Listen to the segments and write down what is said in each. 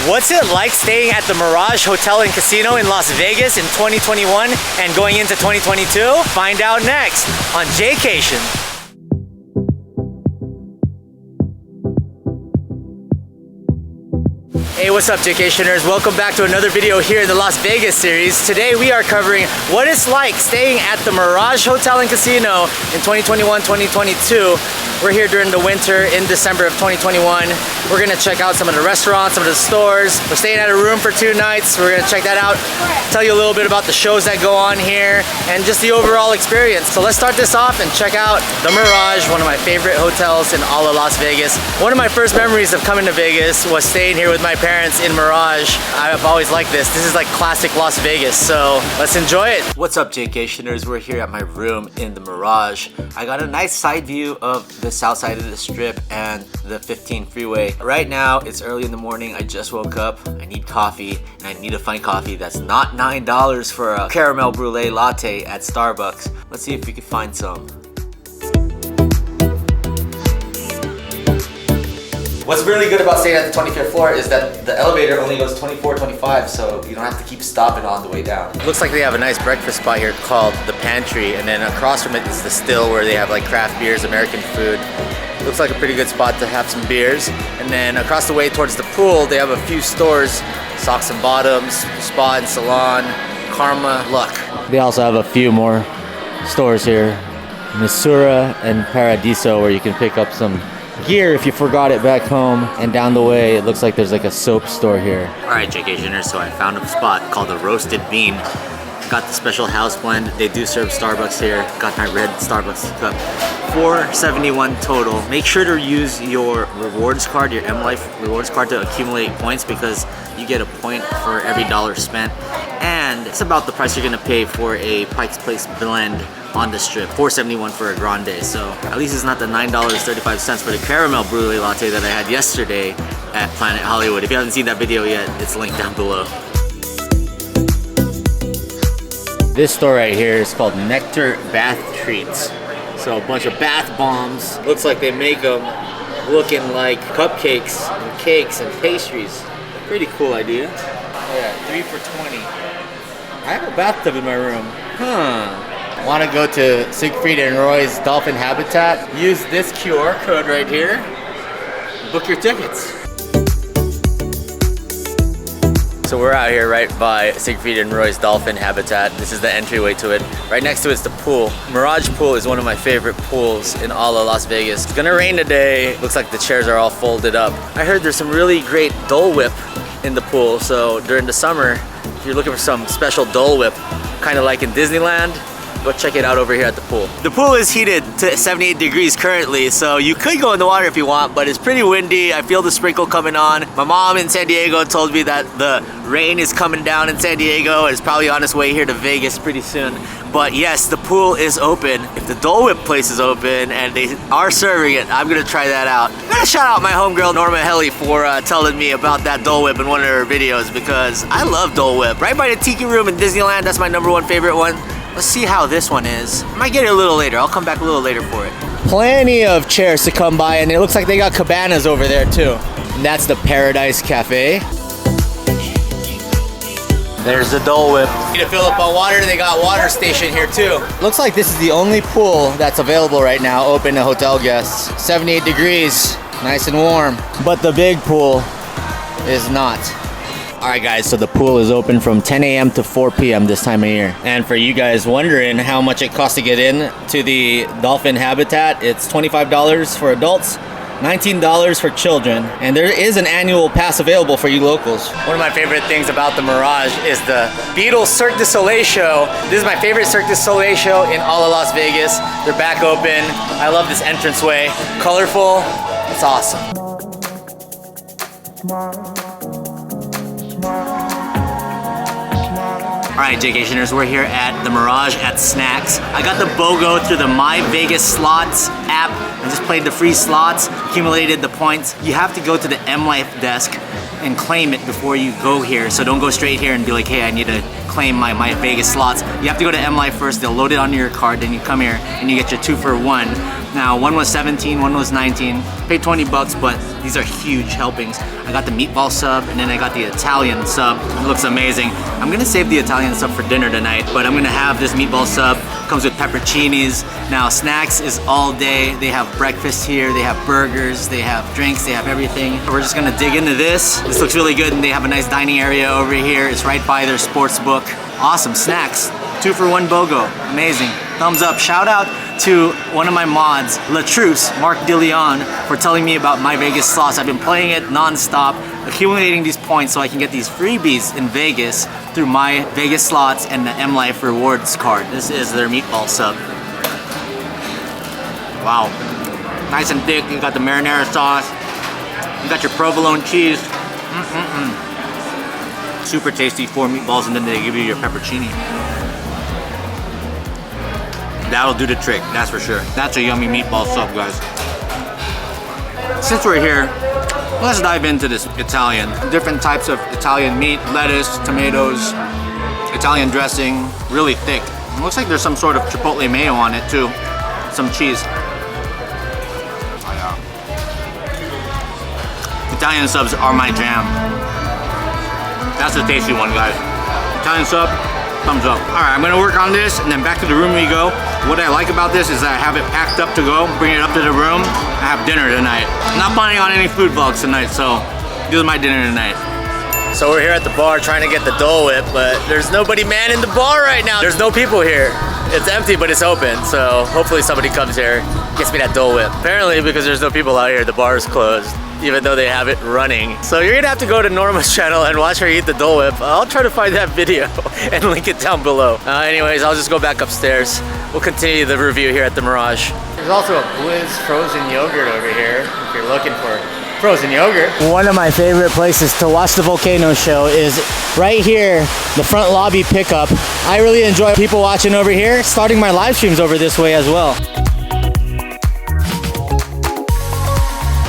What's it like staying at the Mirage Hotel and Casino in Las Vegas in 2021 and going into 2022? Find out next on Jaycation. Hey, what's up, Jaycationers? Welcome back to another video here in the Las Vegas series. Today we are covering what it's like staying at the Mirage Hotel and Casino in 2021-2022. We're here during the winter in December of 2021. We're gonna check out some of the restaurants, some of the stores. We're staying at a room for 2 nights. We're gonna check that out, tell you a little bit about the shows that go on here, and just the overall experience. So let's start this off and check out the Mirage, one of my favorite hotels in all of Las Vegas. One of my first memories of coming to Vegas was staying here with my parents in Mirage. I've always liked this. This is like classic Las Vegas, so let's enjoy it. What's up, Jaycationers? We're here at my room in the Mirage. I got a nice side view of the south side of the strip and the 15 freeway. Right now, it's early in the morning. I just woke up. I need coffee, and I need to find coffee that's not $9 for a caramel brulee latte at Starbucks. Let's see if we can find some. What's really good about staying at the 25th floor is that the elevator only goes 24, 25, so you don't have to keep stopping on the way down. Looks like they have a nice breakfast spot here called The Pantry, and then across from it is the Still, where they have like craft beers, American food. Looks like a pretty good spot to have some beers. And then across the way towards the pool, they have a few stores, Socks and Bottoms, Spa and Salon, Karma, Luck. They also have a few more stores here, Missoura and Paradiso, where you can pick up some gear if you forgot it back home. And down the way, it looks like there's like a soap store here. All right, Jaycationers, so I found a spot called the Roasted Bean. Got the special house blend. They do serve Starbucks here. Got my red Starbucks cup. $4.71 total. Make sure to use your rewards card, your M Life rewards card, to accumulate points, because you get a point for every dollar spent. And it's about the price you're gonna pay for a Pike's Place blend on the strip. $4.71 for a grande. So at least it's not the $9.35 for the caramel brulee latte that I had yesterday at Planet Hollywood. If you haven't seen that video yet, it's linked down below. This store right here is called Nectar Bath Treats. So a bunch of bath bombs. Looks like they make them looking like cupcakes and cakes and pastries. Pretty cool idea. Oh yeah, 3 for $20. I have a bathtub in my room. Want to go to Siegfried and Roy's Dolphin Habitat? Use this QR code right here. Book your tickets. So we're out here right by Siegfried and Roy's Dolphin Habitat. This is the entryway to it. Right next to it's the pool. Mirage Pool is one of my favorite pools in all of Las Vegas. It's gonna rain today. Looks like the chairs are all folded up. I heard there's some really great Dole Whip in the pool. So during the summer, if you're looking for some special Dole Whip, kind of like in Disneyland, go check it out over here at the pool. The pool is heated to 78 degrees currently, so you could go in the water if you want, but it's pretty windy. I feel the sprinkle coming on. My mom in San Diego told me that the rain is coming down in San Diego. It's probably on its way here to Vegas pretty soon. But yes, the pool is open. If the Dole Whip place is open and they are serving it, I'm gonna try that out. I'm gonna shout out my homegirl Norma for telling me about that Dole Whip in one of her videos, because I love Dole Whip. Right by the Tiki Room in Disneyland, that's my #1 favorite one. Let's see how this one is. I might get it a little later. I'll come back a little later for it. Plenty of chairs to come by, and it looks like they got cabanas over there too. And that's the Paradise Cafe. There's the Dole Whip. Need to fill up on water. They got water station here too. Looks like this is the only pool that's available right now, open to hotel guests. 78 degrees, nice and warm. But the big pool is not. All right, guys, so the pool is open from 10 a.m. to 4 p.m. this time of year. And for you guys wondering how much it costs to get in to the Dolphin Habitat, it's $25 for adults, $19 for children, and there is an annual pass available for you locals. One of my favorite things about the Mirage is the Beatles Cirque du Soleil show. This is my favorite Cirque du Soleil show in all of Las Vegas. They're back open. I love this entranceway. Colorful, it's awesome. Alright, Jaycationers, we're here at the Mirage at Snacks. I got the BOGO through the My Vegas Slots app. I just played the free slots, accumulated the points. You have to go to the M Life desk and claim it before you go here. So don't go straight here and be like, hey, I need to claim my Vegas slots. You have to go to M Life first. They'll load it onto your card. Then you come here and you get your 2 for 1. Now, one was 17, one was 19. Paid 20 bucks, but these are huge helpings. I got the meatball sub, and then I got the Italian sub. It looks amazing. I'm gonna save the Italian sub for dinner tonight, but I'm gonna have this meatball sub. Comes with pepperoncinis. Now, snacks is all day. They have breakfast here. They have burgers. They have drinks. They have everything. We're just gonna dig into this. This looks really good, and they have a nice dining area over here. It's right by their sports book. Awesome snacks. 2 for 1 BOGO. Amazing. Thumbs up. Shout out to one of my mods, Latruce, Mark DeLeon, for telling me about My Vegas Slots. I've been playing it non-stop, accumulating these points so I can get these freebies in Vegas through My Vegas Slots and the M Life Rewards card. This is their meatball sub. Wow. Nice and thick. You got the marinara sauce. You got your provolone cheese. Super tasty, 4 meatballs, and then they give you your pepperoni. That'll do the trick, that's for sure. That's a yummy meatball sub, guys. Since we're here, let's dive into this Italian. Different types of Italian meat, lettuce, tomatoes, Italian dressing, really thick. It looks like there's some sort of chipotle mayo on it too. Some cheese. Oh, yeah. Italian subs are my jam. That's a tasty one, guys. Italian sub, thumbs up. All right, I'm gonna work on this and then back to the room we go. What I like about this is that I have it packed up to go, bring it up to the room. I have dinner tonight. I'm not planning on any food vlogs tonight, so this is my dinner tonight. So we're here at the bar trying to get the Dole Whip, but there's nobody manning the bar right now. There's no people here. It's empty, but it's open, so hopefully somebody comes here, gets me that Dole Whip. Apparently, because there's no people out here, the bar is closed, even though they have it running. So you're gonna have to go to Norma's channel and watch her eat the Dole Whip. I'll try to find that video and link it down below. Anyways, I'll just go back upstairs. We'll continue the review here at the Mirage. There's also a Blizz frozen yogurt over here if you're looking for frozen yogurt. One of my favorite places to watch the Volcano Show is right here, the front lobby pickup. I really enjoy people watching over here, starting my live streams over this way as well.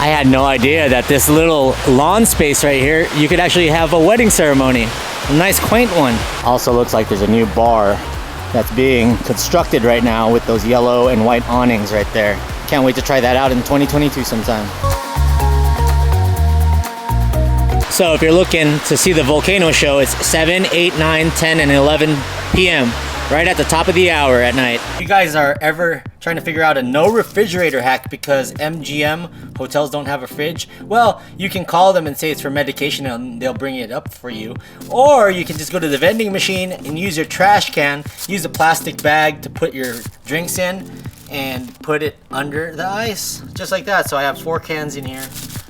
I had no idea that this little lawn space right here, you could actually have a wedding ceremony. A nice quaint one. Also looks like there's a new bar that's being constructed right now with those yellow and white awnings right there. Can't wait to try that out in 2022 sometime. So if you're looking to see the Volcano Show, it's 7, 8, 9, 10, and 11 p.m. right at the top of the hour at night. If you guys are ever trying to figure out a no refrigerator hack because MGM hotels don't have a fridge, well, you can call them and say it's for medication and they'll bring it up for you. Or you can just go to the vending machine and use your trash can, use a plastic bag to put your drinks in and put it under the ice, just like that. So I have 4 cans in here.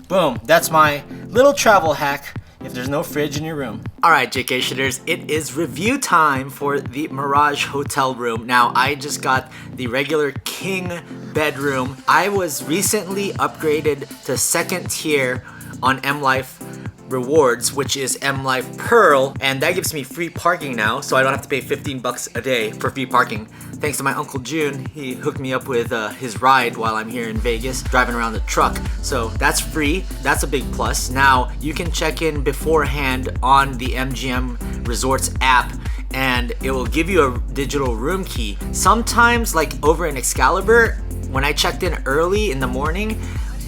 Boom, that's my little travel hack if there's no fridge in your room. All right, Jaycationers, it is review time for the Mirage Hotel room. Now, I just got the regular king bedroom. I was recently upgraded to 2nd tier on M Life Rewards, which is M Life Pearl, and that gives me free parking now, so I don't have to pay 15 bucks a day for free parking. Thanks to my Uncle June, he hooked me up with his ride while I'm here in Vegas, driving around the truck. So that's free, that's a big plus. Now, you can check in beforehand on the MGM Resorts app, and it will give you a digital room key. Sometimes, like over in Excalibur, when I checked in early in the morning,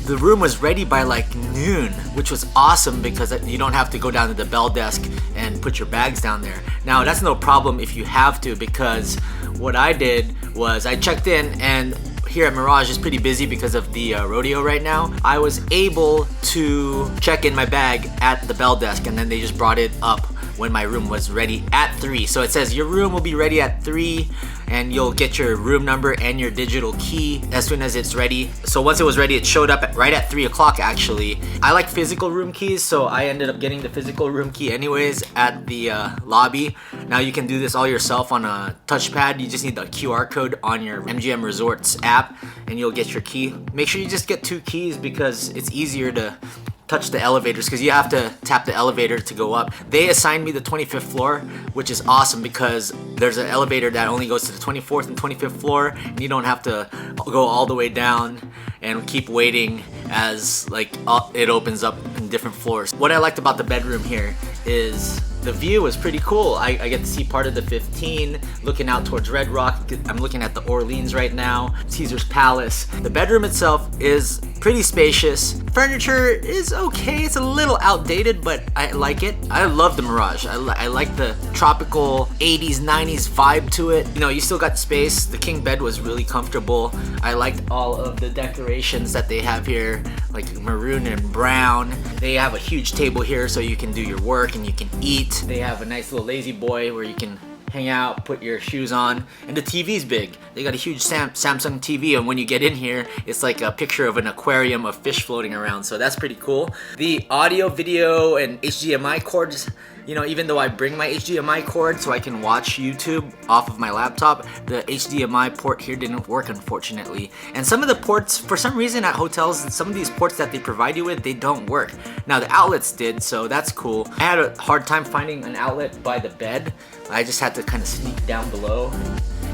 the room was ready by like noon, which was awesome because you don't have to go down to the bell desk and put your bags down there. Now, that's no problem if you have to, because what I did was I checked in, and here at Mirage is pretty busy because of the rodeo right now. I was able to check in my bag at the bell desk, and then they just brought it up when my room was ready at 3. So it says your room will be ready at 3, and you'll get your room number and your digital key as soon as it's ready. So once it was ready, it showed up right at 3 o'clock actually. I like physical room keys, so I ended up getting the physical room key anyways at the lobby. Now you can do this all yourself on a touchpad. You just need the QR code on your MGM Resorts app and you'll get your key. Make sure you just get 2 keys because it's easier to touch the elevators, because you have to tap the elevator to go up. They assigned me the 25th floor, which is awesome because there's an elevator that only goes to the 24th and 25th floor, and you don't have to go all the way down and keep waiting as like it opens up in different floors. What I liked about the bedroom here is the view is pretty cool. I get to see part of the 15, looking out towards Red Rock. I'm looking at the Orleans right now, Caesar's Palace. The bedroom itself is pretty spacious. Furniture is okay. It's a little outdated, but I like it. I love the Mirage. I like the tropical 80s, 90s vibe to it. You know, you still got space. The king bed was really comfortable. I liked all of the decorations that they have here, like maroon and brown. They have a huge table here so you can do your work and you can eat. They have a nice little lazy boy where you can hang out, put your shoes on, and the TV's big. They got a huge Samsung TV, and when you get in here, it's like a picture of an aquarium of fish floating around, so that's pretty cool. The audio, video, and HDMI cords, you know, even though I bring my HDMI cord so I can watch YouTube off of my laptop, the HDMI port here didn't work, unfortunately. And some of the ports, for some reason at hotels, some of these ports that they provide you with, they don't work. Now the outlets did, so that's cool. I had a hard time finding an outlet by the bed. I just had to kind of sneak down below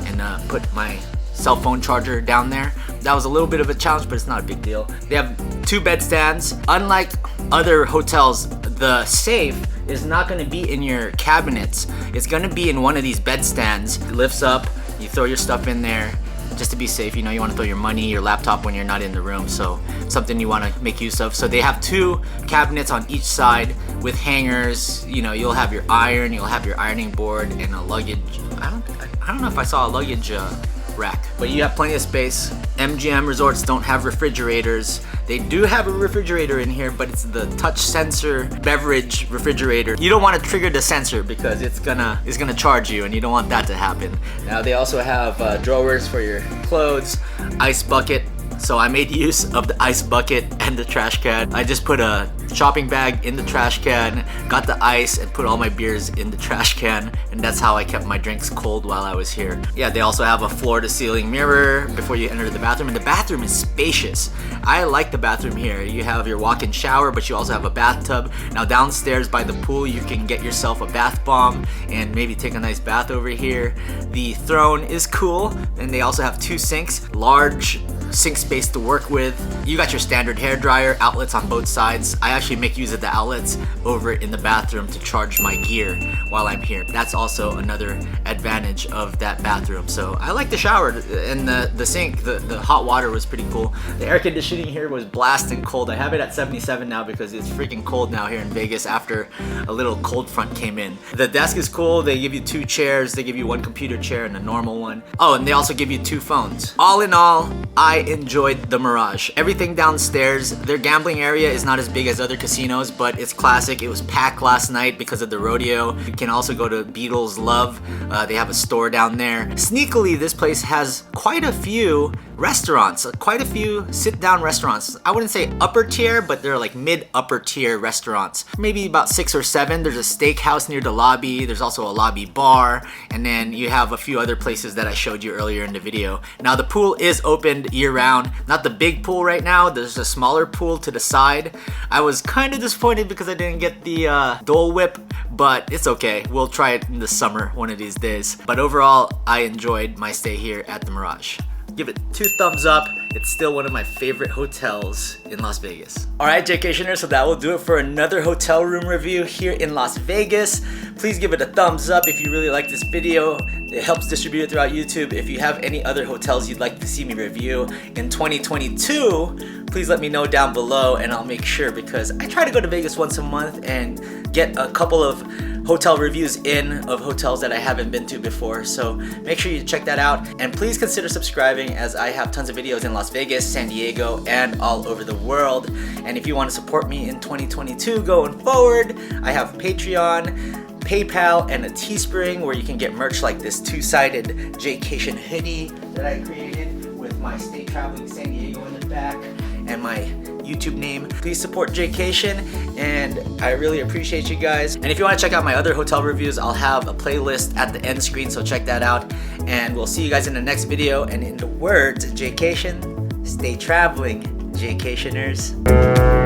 and put my cell phone charger down there. That was a little bit of a challenge, but it's not a big deal. They have 2 bed stands. Unlike other hotels, the safe is not going to be in your cabinets. It's going to be in one of these bed stands. It lifts up, you throw your stuff in there just to be safe. You know, you want to throw your money, your laptop when you're not in the room, so something you want to make use of. So they have 2 cabinets on each side with hangers. You know, you'll have your iron, you'll have your ironing board, and a luggage. I don't know if I saw a luggage rack, but you have plenty of space. MGM resorts don't have refrigerators. They do have a refrigerator in here, but it's the touch sensor beverage refrigerator. You don't want to trigger the sensor because it's gonna charge you, and you don't want that to happen. Now they also have drawers for your clothes, ice bucket. So I made use of the ice bucket and the trash can. I just put a shopping bag in the trash can, got the ice, and put all my beers in the trash can, and that's how I kept my drinks cold while I was here. Yeah, they also have a floor-to-ceiling mirror before you enter the bathroom, and the bathroom is spacious. I like the bathroom here. You have your walk-in shower, but you also have a bathtub. Now downstairs by the pool, you can get yourself a bath bomb and maybe take a nice bath over here. The throne is cool, and they also have 2 sinks, large sink space to work with. You got your standard hair dryer, outlets on both sides. I actually make use of the outlets over in the bathroom to charge my gear while I'm here. That's also another advantage of that bathroom. So I like the shower and the sink. The hot water was pretty cool. The air conditioning here was blasting cold. I have it at 77 now because it's freaking cold now here in Vegas after a little cold front came in. The desk is cool. They give you 2 chairs. They give you 1 computer chair and a normal one. Oh, and they also give you 2 phones. All in all, I enjoyed the Mirage. Everything downstairs, their gambling area is not as big as other casinos, but it's classic. It was packed last night because of the rodeo. You can also go to Beatles Love. They have a store down there. Sneakily, this place has quite a few restaurants, quite a few sit-down restaurants. I wouldn't say upper tier, but they're like mid-upper tier restaurants. Maybe about 6 or 7. There's a steakhouse near the lobby. There's also a lobby bar, and then you have a few other places that I showed you earlier in the video. Now the pool is opened year-round. Not the big pool right now. There's a smaller pool to the side. I was kind of disappointed because I didn't get the Dole Whip, but it's okay. We'll try it in the summer one of these days. But overall, I enjoyed my stay here at the Mirage. Give it 2 thumbs up. It's still one of my favorite hotels in Las Vegas. Alright, Jaycationers, so that will do it for another hotel room review here in Las Vegas. Please give it a thumbs up if you really like this video. It helps distribute it throughout YouTube. If you have any other hotels you'd like to see me review in 2022, please let me know down below and I'll make sure, because I try to go to Vegas once a month and get a couple of hotel reviews in of hotels that I haven't been to before. So make sure you check that out, and please consider subscribing as I have tons of videos in Las Vegas, San Diego, and all over the world. And if you want to support me in 2022 going forward, I have Patreon, PayPal, and a Teespring where you can get merch like this 2-sided Jaycation hoodie that I created with my Stay Traveling San Diego in the back and my YouTube name. Please support Jaycation, and I really appreciate you guys. And if you want to check out my other hotel reviews, I'll have a playlist at the end screen, so check that out. And we'll see you guys in the next video. And in the words of Jaycation, stay traveling, Jaycationers.